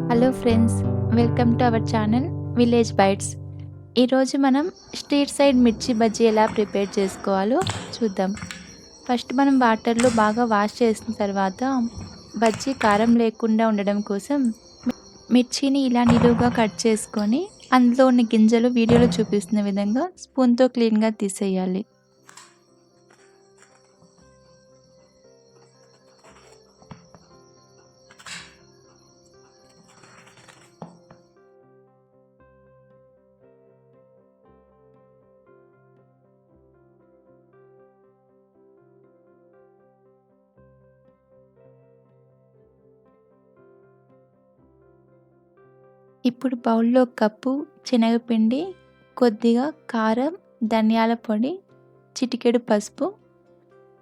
Hello friends, welcome to our channel village bytes. ఈరోజు మనం street side మిర్చి బజ్జీ ఎలా ప్రిపేర్ చేసుకోవాలో చూద్దాం. ఫస్ట్ మనం వాటర్లో బాగా వాష్ చేసిన తర్వాత బజ్జీ కారం లేకుండా ఉండడం కోసం మిర్చిని ఇలా నిలువుగా కట్ చేసుకొని అందులో ఉన్న గింజలు వీడియోలో చూపిస్తున్న విధంగా స్పూన్తో క్లీన్గా తీసేయాలి. ఇప్పుడు బౌల్లో కప్పు శనగపిండి, కొద్దిగా కారం, ధనియాల పొడి, చిటికెడు పసుపు,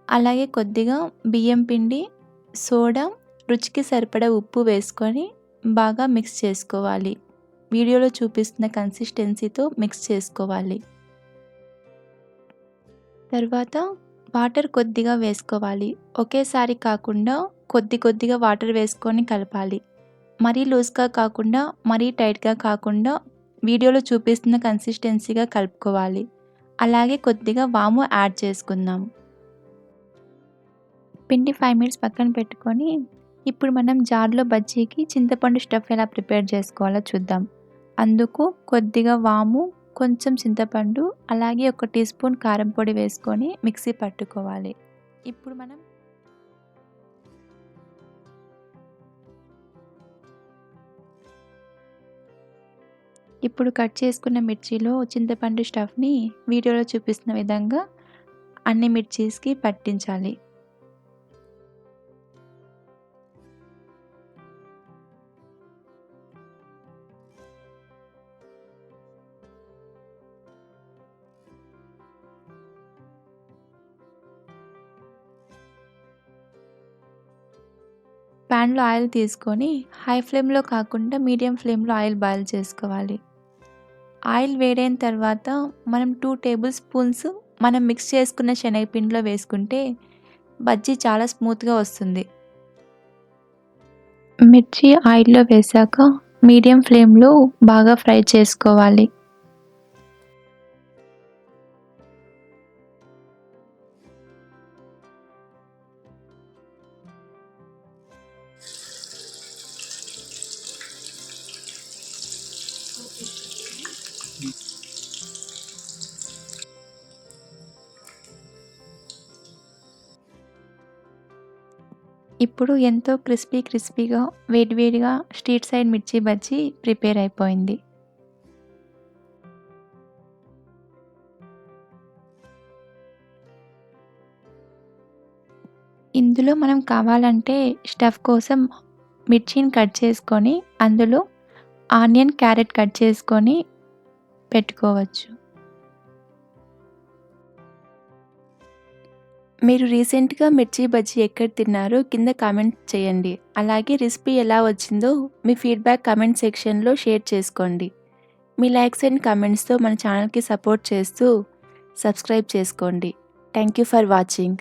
అలాగే కొద్దిగా బియ్యం పిండి, సోడా, రుచికి సరిపడా ఉప్పు వేసుకొని బాగా మిక్స్ చేసుకోవాలి. వీడియోలో చూపిస్తున్న కన్సిస్టెన్సీతో మిక్స్ చేసుకోవాలి. తర్వాత వాటర్ కొద్దిగా వేసుకోవాలి. ఒకేసారి కాకుండా కొద్దిగా వాటర్ వేసుకొని కలపాలి. మరీ లూజ్గా కాకుండా మరీ టైట్గా కాకుండా వీడియోలో చూపిస్తున్న కన్సిస్టెన్సీగా కలుపుకోవాలి. అలాగే కొద్దిగా వాము యాడ్ చేసుకుందాం. పిండి 5 మినిట్స్ పక్కన పెట్టుకొని ఇప్పుడు మనం జార్లో బజ్జీకి చింతపండు స్టఫ్ ఎలా ప్రిపేర్ చేసుకోవాలో చూద్దాం. అందుకు కొద్దిగా వాము, కొంచెం చింతపండు, అలాగే 1 టీ స్పూన్ కారం పొడి వేసుకొని మిక్సీ పట్టుకోవాలి. ఇప్పుడు కట్ చేసుకున్న మిర్చిలో చింతపండు స్టఫ్ని వీడియోలో చూపిస్తున్న విధంగా అన్ని మిర్చీస్కి పట్టించాలి. ప్యాన్లో ఆయిల్ తీసుకొని హై ఫ్లేమ్లో కాకుండా మీడియం ఫ్లేమ్లో ఆయిల్ బాయిల్ చేసుకోవాలి. ఆయిల్ వేడైన తర్వాత మనం 2 టేబుల్ స్పూన్స్ మనం మిక్స్ చేసుకున్న శనగపిండిలో వేసుకుంటే బజ్జీ చాలా స్మూత్గా వస్తుంది. మిర్చి ఆయిల్లో వేసాక మీడియం ఫ్లేమ్లో బాగా ఫ్రై చేసుకోవాలి. ఇప్పుడు ఎంతో క్రిస్పీగా వేడివేడిగా స్ట్రీట్ సైడ్ మిర్చి బజ్జీ ప్రిపేర్ అయిపోయింది. ఇందులో మనం కావాలంటే స్టఫ్ కోసం మిర్చిని కట్ చేసుకొని అందులో ఆనియన్, క్యారెట్ కట్ చేసుకొని పెట్టుకోవచ్చు. మీరు రీసెంట్గా మిర్చి బజ్జీ ఎక్కడ తిన్నారో కింద కామెంట్ చేయండి. అలాగే రెసిపీ ఎలా వచ్చిందో మీ ఫీడ్బ్యాక్ కామెంట్ సెక్షన్లో షేర్ చేసుకోండి. మీ లైక్స్ అండ్ కామెంట్స్తో మన ఛానల్కి సపోర్ట్ చేస్తూ సబ్స్క్రైబ్ చేసుకోండి. Thank you for watching.